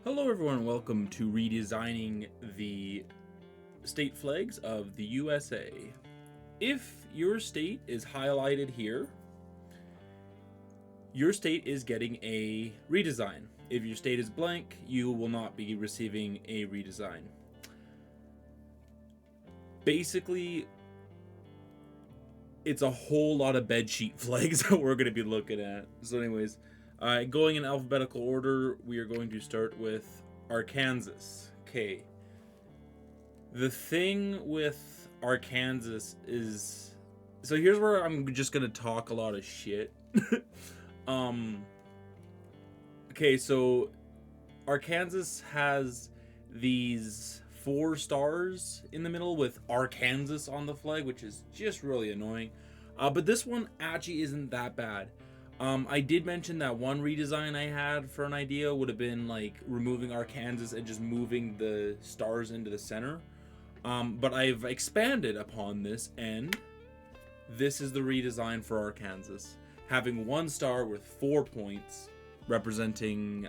Hello everyone, welcome to redesigning the state flags of the USA. If your state is highlighted here, your state is getting a redesign. If your state is blank, you will not be receiving a redesign. Basically, it's a whole lot of bedsheet flags that we're going to be looking at. So anyways, going in alphabetical order, we are going to start with Arkansas. Okay. The thing with Arkansas is... So here's where I'm just going to talk a lot of shit. Okay, so Arkansas has these 4 stars in the middle with Arkansas on the flag, which is just really annoying. But this one actually isn't that bad. I did mention that one redesign I had for an idea would have been like removing Arkansas and just moving the stars into the center. But I've expanded upon this, and this is the redesign for Arkansas. Having 1 star with 4 points representing,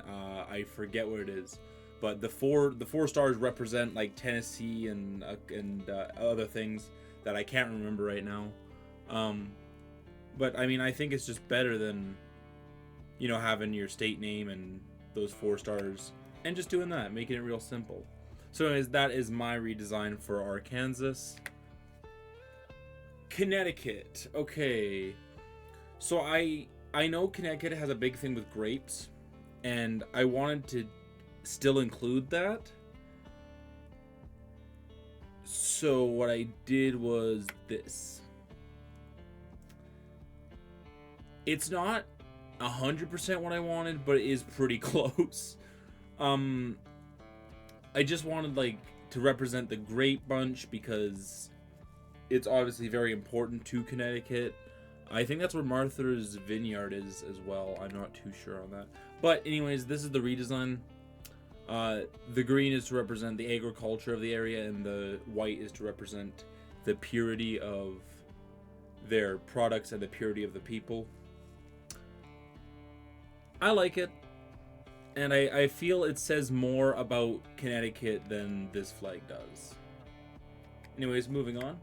I forget what it is, but the four stars represent like Tennessee and other things that I can't remember right now. But I mean, I think it's just better than, having your state name and those 4 stars and just doing that, making it real simple. So anyways, that is my redesign for Arkansas. Connecticut. Okay. So I know Connecticut has a big thing with grapes, and I wanted to still include that. So what I did was this. It's not 100% what I wanted, but it is pretty close. I just wanted to represent the grape bunch because it's obviously very important to Connecticut. I think that's where Martha's Vineyard is as well. I'm not too sure on that. But anyways, this is the redesign. The green is to represent the agriculture of the area, and the white is to represent the purity of their products and the purity of the people. I like it, and I feel it says more about Connecticut than this flag does. Anyways, moving on.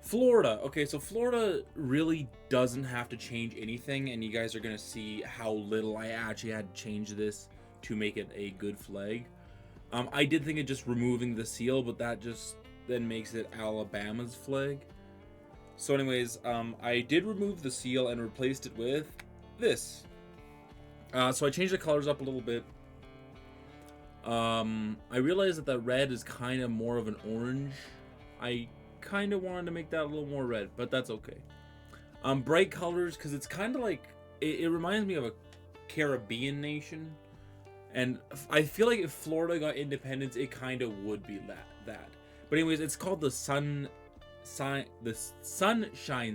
Florida. Okay, so Florida really doesn't have to change anything, and you guys are going to see how little I actually had to change this to make it a good flag. I did think of just removing the seal, but that just then makes it Alabama's flag. So anyways, I did remove the seal and replaced it with this. So I changed the colors up a little bit. I realized that the red is kind of more of an orange. I kind of wanted to make that a little more red, but that's okay. Bright colors, because it's kind of like, it reminds me of a Caribbean nation. And I feel like if Florida got independence, it kind of would be that. But anyways, it's called the Sunshine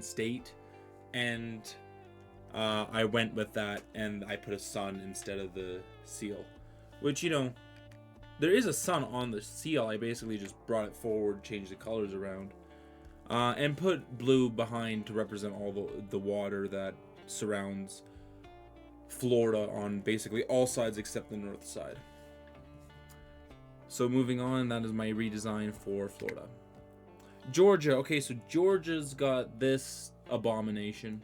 State, and I went with that, and I put a sun instead of the seal. Which, there is a sun on the seal. I basically just brought it forward, changed the colors around, and put blue behind to represent all the water that surrounds Florida on basically all sides except the north side. So moving on, that is my redesign for Florida. Georgia. Okay, so Georgia's got this abomination.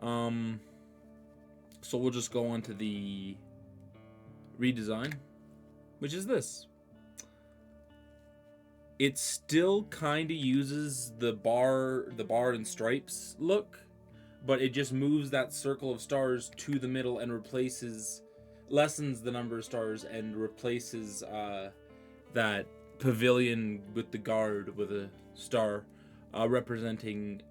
So we'll just go on to the redesign, which is this. It still kind of uses the bar and stripes look, but it just moves that circle of stars to the middle and lessens the number of stars and replaces that pavilion with the guard with a star representing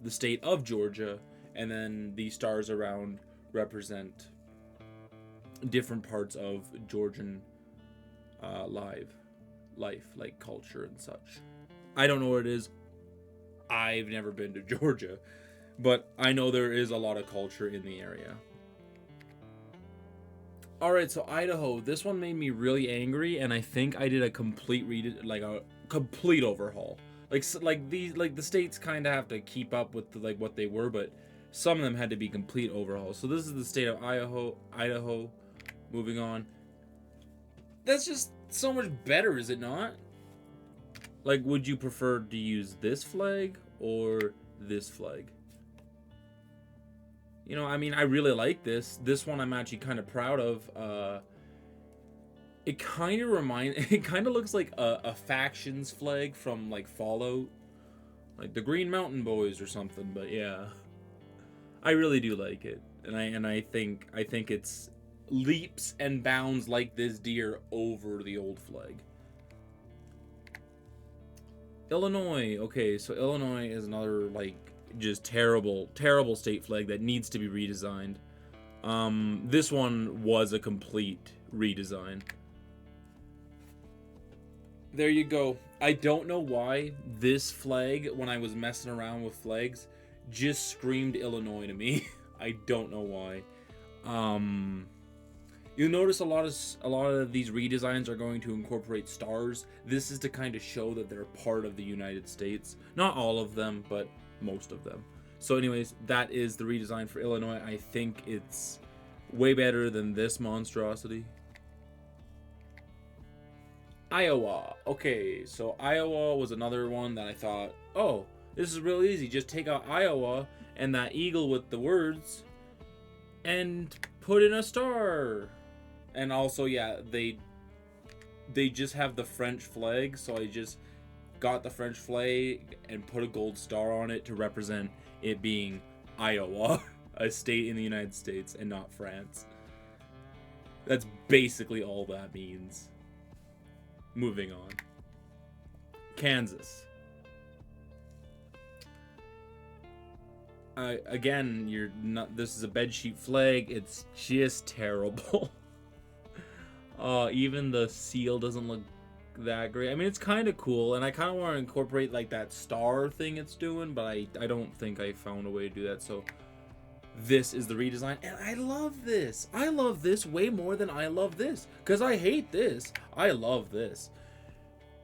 the state of Georgia, and then the stars around represent different parts of Georgian life, like culture and such. I don't know what it is. I've never been to Georgia, but I know there is a lot of culture in the area. Alright, so Idaho. This one made me really angry, and I think I did a complete complete overhaul. The states kind of have to keep up with what they were, but some of them had to be complete overhauls. So this is the state of Idaho. Moving on. That's just so much better, is it not? Like, would you prefer to use this flag or this flag? You know, I mean, I really like this. This one I'm actually kind of proud of. It kind of it kind of looks like a factions flag from like Fallout, like the Green Mountain Boys or something. But yeah, I really do like it, and I think it's leaps and bounds like this deer over the old flag. Illinois. Okay, so Illinois is another like just terrible state flag that needs to be redesigned. This one was a complete redesign. There you go. I don't know why this flag, when I was messing around with flags, just screamed Illinois to me. I don't know why. You'll notice a lot of these redesigns are going to incorporate stars. This is to kind of show that they're part of the United States. Not all of them, but most of them. So anyways, that is the redesign for Illinois. I think it's way better than this monstrosity. Iowa. Okay, so Iowa was another one that I thought, oh, this is real easy. Just take out Iowa and that eagle with the words and put in a star. And also, yeah, they just have the French flag, so I just got the French flag and put a gold star on it to represent it being Iowa, a state in the United States and not France. That's basically all that means. Moving on. Kansas. Again, you're not. This is a bedsheet flag. It's just terrible. Even the seal doesn't look that great. I mean, it's kind of cool, and I kind of want to incorporate like that star thing it's doing, but I don't think I found a way to do that. So this is the redesign, and I love this. I love this way more than I love this, because I hate this. I love this.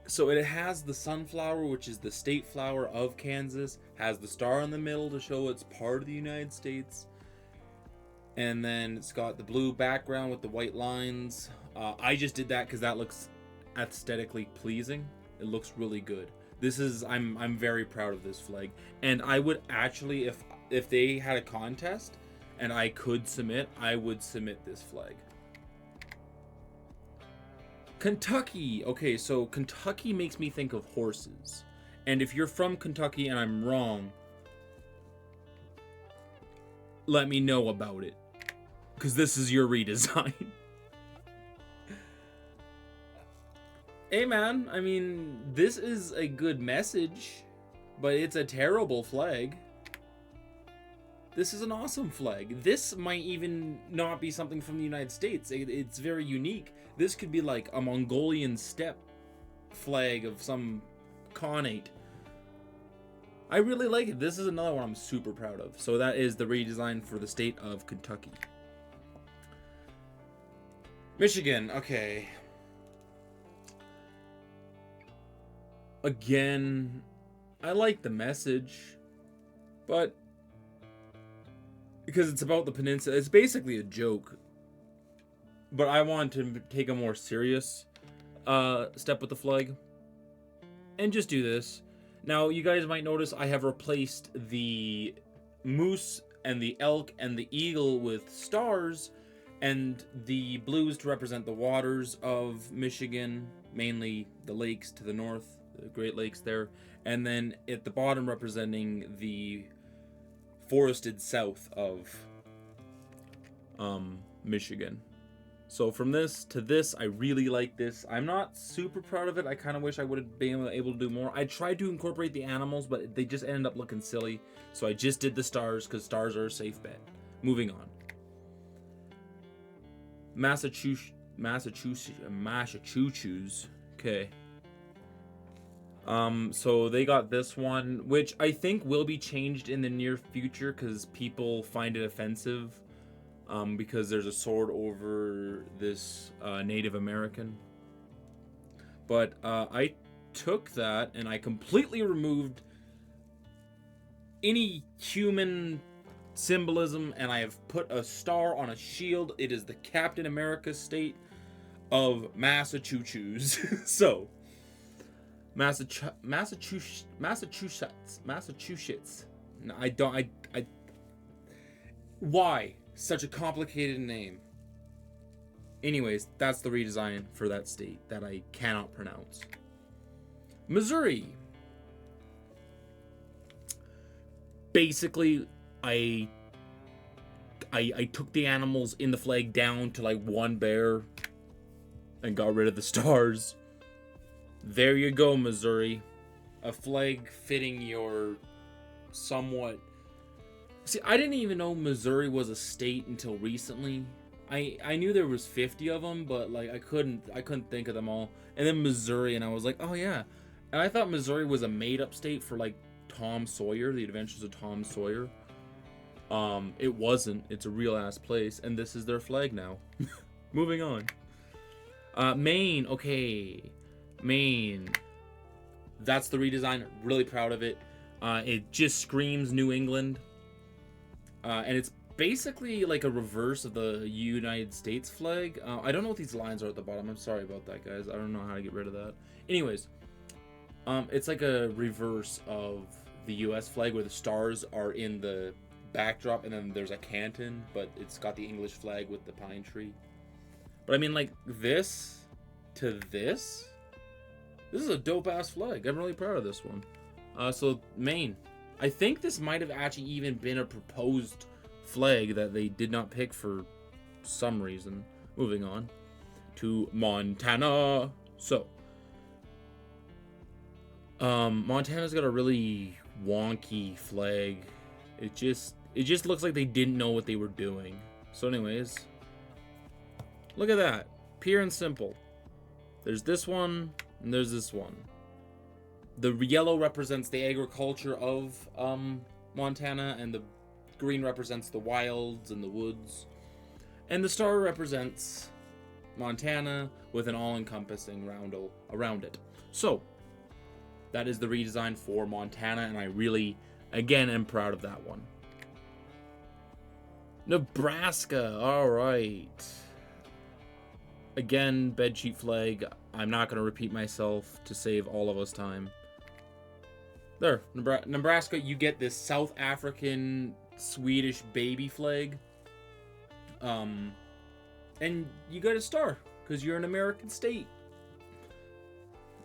So it has the sunflower, which is the state flower of Kansas, has the star in the middle to show it's part of the United States, and then it's got the blue background with the white lines. I just did that because that looks aesthetically pleasing. It looks really good. This is I'm very proud of this flag, and I would actually, if they had a contest and I could submit, I would submit this flag. Kentucky. Okay, so Kentucky makes me think of horses. And if you're from Kentucky and I'm wrong, let me know about it, because this is your redesign. Hey man, I mean, this is a good message, but it's a terrible flag. This is an awesome flag. This might even not be something from the United States. It's very unique. This could be like a Mongolian steppe flag of some Khanate. I really like it. This is another one I'm super proud of. So that is the redesign for the state of Kentucky. Michigan, okay. Again, I like the message, but because it's about the peninsula, it's basically a joke. But I want to take a more serious step with the flag and just do this. Now, you guys might notice I have replaced the moose and the elk and the eagle with stars, and the blues to represent the waters of Michigan, mainly the lakes to the north, the Great Lakes there, and then at the bottom representing the forested south of Michigan. So from this to this, I really like this. I'm not super proud of it. I kind of wish I would have been able to do more. I tried to incorporate the animals, but they just ended up looking silly. So I just did the stars because stars are a safe bet. Moving on. Massachusetts. Okay. So they got this one, which I think will be changed in the near future because people find it offensive. Because there's a sword over this Native American. But I took that and I completely removed any human symbolism, and I have put a star on a shield. It is the Captain America state of Massachusetts. So, Massachusetts. No, I don't. I. Why such a complicated name? Anyways, that's the redesign for that state that I cannot pronounce. Missouri. Basically, I took the animals in the flag down to like one bear and got rid of the stars. There you go, Missouri. A flag fitting your somewhat... See, I didn't even know Missouri was a state until recently. I knew there was 50 of them, but like I couldn't think of them all. And then Missouri, and I was like, oh yeah. And I thought Missouri was a made-up state for like Tom Sawyer, The Adventures of Tom Sawyer. It wasn't. It's a real-ass place, and this is their flag now. Moving on. Maine. Okay. Maine. That's the redesign. Really proud of it. It just screams New England. And it's basically like a reverse of the United States flag. I don't know what these lines are at the bottom. I'm sorry about that, guys. I don't know how to get rid of that. Anyways, it's like a reverse of the U.S. flag where the stars are in the backdrop and then there's a canton, but it's got the English flag with the pine tree. But I mean, like, this to this is a dope-ass flag. I'm really proud of this one. So, Maine. I think this might have actually even been a proposed flag that they did not pick for some reason. Moving on to Montana. So, Montana's got a really wonky flag. It just looks like they didn't know what they were doing. So anyways, look at that. Pure and simple. There's this one, and there's this one. The yellow represents the agriculture of Montana, and the green represents the wilds and the woods. And the star represents Montana with an all-encompassing roundel around it. So, that is the redesign for Montana, and I really, again, am proud of that one. Nebraska, alright. Again, bedsheet flag. I'm not going to repeat myself to save all of us time. There, Nebraska, you get this South African, Swedish baby flag. And you got a star, because you're an American state.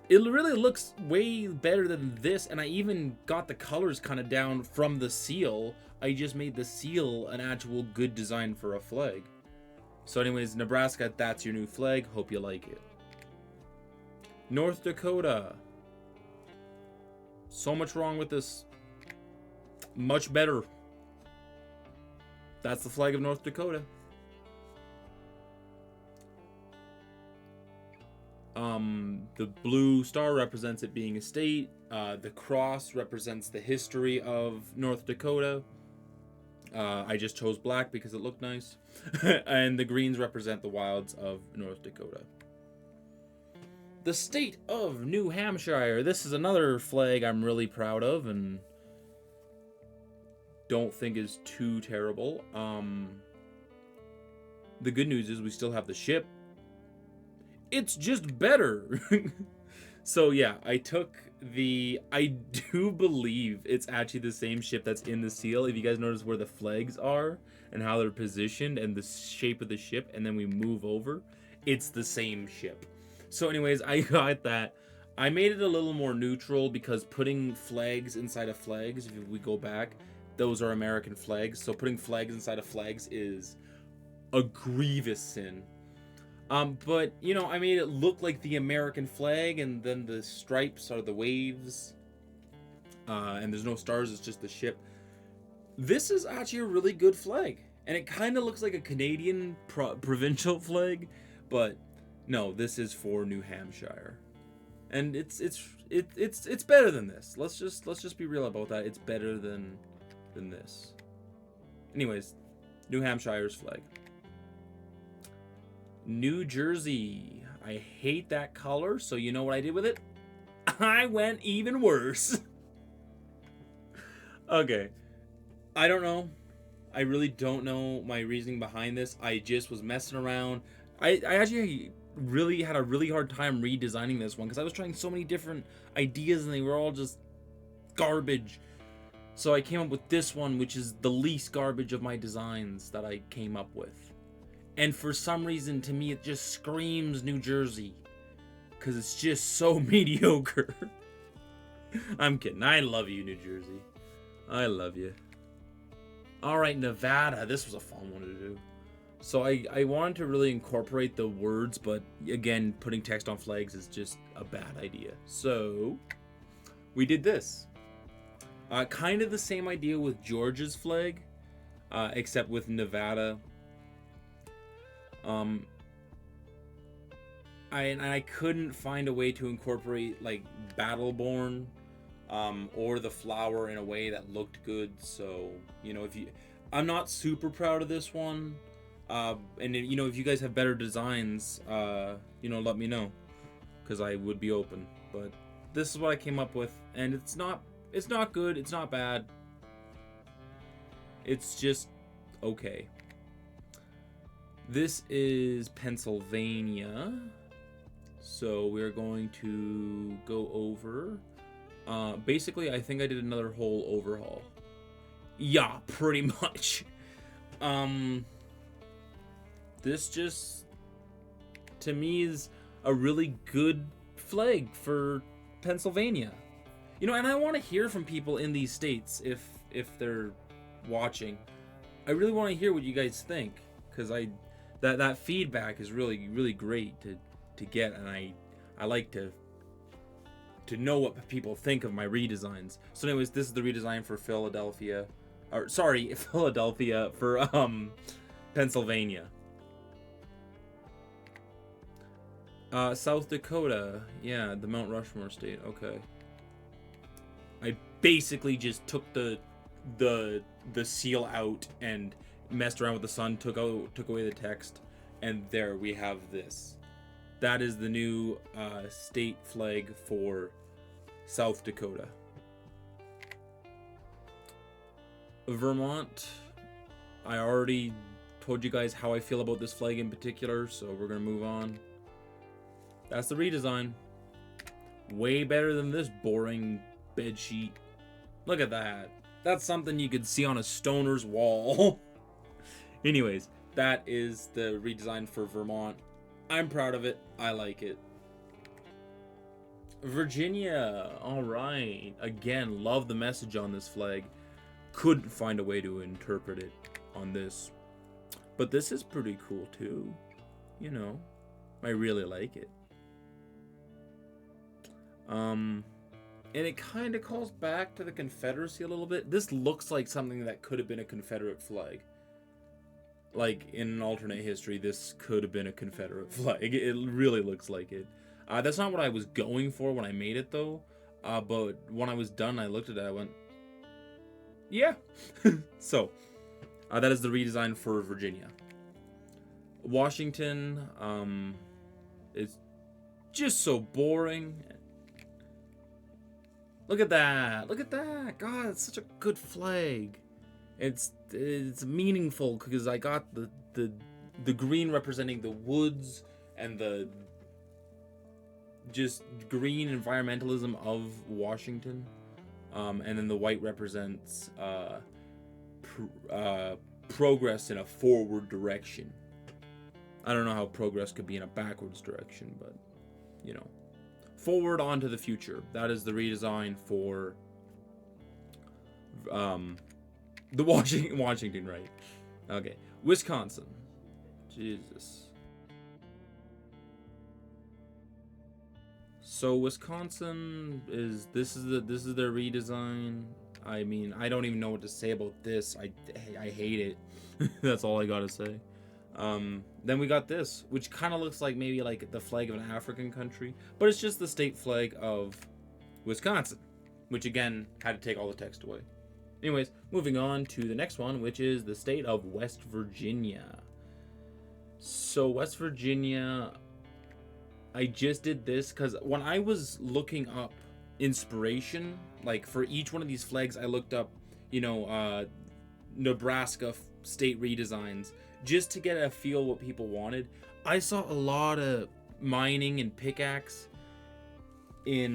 It really looks way better than this, and I even got the colors kind of down from the seal. I just made the seal an actual good design for a flag. So anyways, Nebraska, that's your new flag. Hope you like it. North Dakota. So much wrong with this. Much better. That's the flag of North Dakota. The blue star represents it being a state. The cross represents the history of North Dakota. I just chose black because it looked nice. And the greens represent the wilds of North Dakota. The state of New Hampshire. This is another flag I'm really proud of and don't think is too terrible. The good news is we still have the ship. It's just better. So yeah, I do believe it's actually the same ship that's in the seal. If you guys notice where the flags are and how they're positioned and the shape of the ship, and then we move over, it's the same ship. So anyways, I got that. I made it a little more neutral because putting flags inside of flags, if we go back, those are American flags. So putting flags inside of flags is a grievous sin. But, you know, I made it look like the American flag, and then the stripes are the waves. And there's no stars, it's just the ship. This is actually a really good flag. And it kind of looks like a Canadian provincial flag, but no, this is for New Hampshire. And it's better than this. Let's just be real about that. It's better than this. Anyways, New Hampshire's flag. New Jersey. I hate that color, so you know what I did with it? I went even worse. Okay. I don't know. I really don't know my reasoning behind this. I just was messing around. I actually really had a really hard time redesigning this one because I was trying so many different ideas and they were all just garbage. So I came up with this one, which is the least garbage of my designs that I came up with. And for some reason, to me, it just screams New Jersey because it's just so mediocre. I'm kidding. I love you, New Jersey. I love you. Alright, Nevada. This was a fun one to do. So I wanted to really incorporate the words, but again, putting text on flags is just a bad idea. So we did this. Kind of the same idea with Georgia's flag, except with Nevada. I couldn't find a way to incorporate like Battleborn or the flower in a way that looked good. So, you know, I'm not super proud of this one. And you know, if you guys have better designs, you know, let me know, because I would be open. But this is what I came up with, and it's not good, it's not bad. It's just okay. This is Pennsylvania. So we're going to go over. Basically, I think I did another whole overhaul. Yeah, pretty much. This just, to me, is a really good flag for Pennsylvania. You know, and I want to hear from people in these states if they're watching. I really want to hear what you guys think, because that feedback is really great to get, and I like to know what people think of my redesigns. So anyways, this is the redesign for Philadelphia for Pennsylvania. South Dakota, yeah, the Mount Rushmore state. Okay. I basically just took the seal out and messed around with the sun, took away the text, and there we have this. That is the new state flag for South Dakota. Vermont, I already told you guys how I feel about this flag in particular, so we're gonna move on. That's the redesign. Way better than this boring bed sheet. Look at that. That's something you could see on a stoner's wall. Anyways, that is the redesign for Vermont. I'm proud of it. I like it. Virginia. All right. Again, love the message on this flag. Couldn't find a way to interpret it on this. But this is pretty cool too. You know, I really like it. And it kind of calls back to the Confederacy a little bit. This looks like something that could have been a Confederate flag. Like, in an alternate history, this could have been a Confederate flag. It really looks like it. That's not what I was going for when I made it, though. But when I was done, I looked at it, I went, yeah. So, that is the redesign for Virginia. Washington, is just so boring. Look at that. Look at that. God, it's such a good flag. It's meaningful because I got the green representing the woods and the just green environmentalism of Washington, and then the white represents progress in a forward direction. I don't know how progress could be in a backwards direction, but you know, forward onto the future. That is the redesign for the Washington, right? Okay, Wisconsin. Jesus. So Wisconsin is their redesign. I mean, I don't even know what to say about this. I hate it. That's all I gotta say. Then we got this, which kind of looks like maybe like the flag of an African country, but it's just the state flag of Wisconsin, which again had to take all the text away. Anyways, moving on to the next one, which is the state of West Virginia. So West Virginia, I just did this because when I was looking up inspiration, like for each one of these flags, I looked up, you know, Nebraska state redesigns, just to get a feel what people wanted. I saw a lot of mining and pickaxe in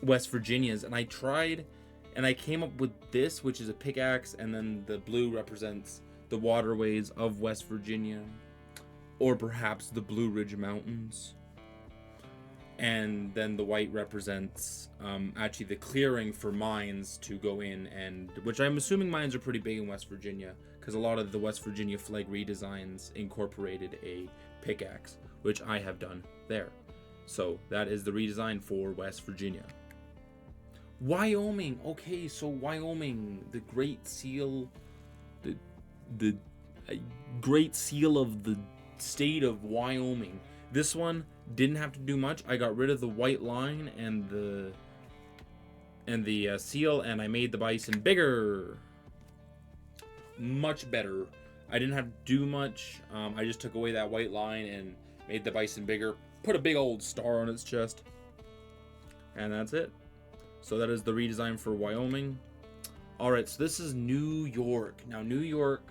West Virginia's, and I tried, and I came up with this, which is a pickaxe, and then the blue represents the waterways of West Virginia, or perhaps the Blue Ridge Mountains, and then the white represents actually the clearing for mines to go in, and which I'm assuming mines are pretty big in West Virginia, because a lot of the West Virginia flag redesigns incorporated a pickaxe, which I have done there. So that is the redesign for West Virginia. Wyoming. Okay, so Wyoming, the Great Seal, the Great Seal of the state of Wyoming. This one didn't have to do much. I got rid of the white line and the seal, and I made the bison bigger. Much better. I didn't have to do much. I just took away that white line and made the bison bigger. Put a big old star on its chest. And that's it. So that is the redesign for Wyoming. Alright, so this is New York. Now, New York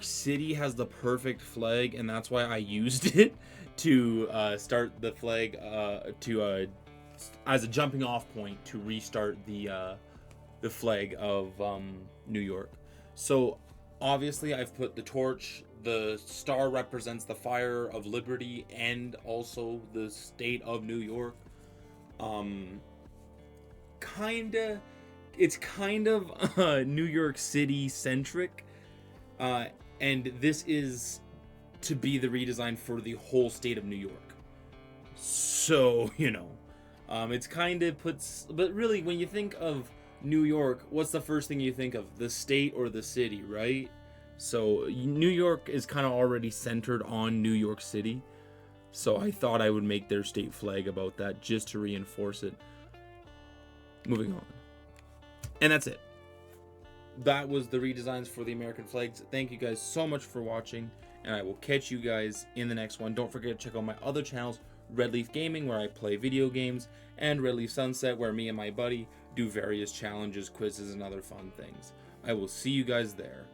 City has the perfect flag, and that's why I used it to start the flag as a jumping off point to restart the flag of New York. So obviously I've put the torch. The star represents the fire of liberty and also the state of New York. It's kind of New York City centric. And this is to be the redesign for the whole state of New York. So, it's kind of puts, but really when you think of New York, what's the first thing you think of? The state or the city, right? So New York is kind of already centered on New York City. So I thought I would make their state flag about that just to reinforce it. Moving on. And that's it. That was the redesigns for the American flags. Thank you guys so much for watching, and I will catch you guys in the next one. Don't forget to check out my other channels, Red Leaf Gaming, where I play video games, and Red Leaf Sunset, where me and my buddy do various challenges, quizzes, and other fun things. I will see you guys there.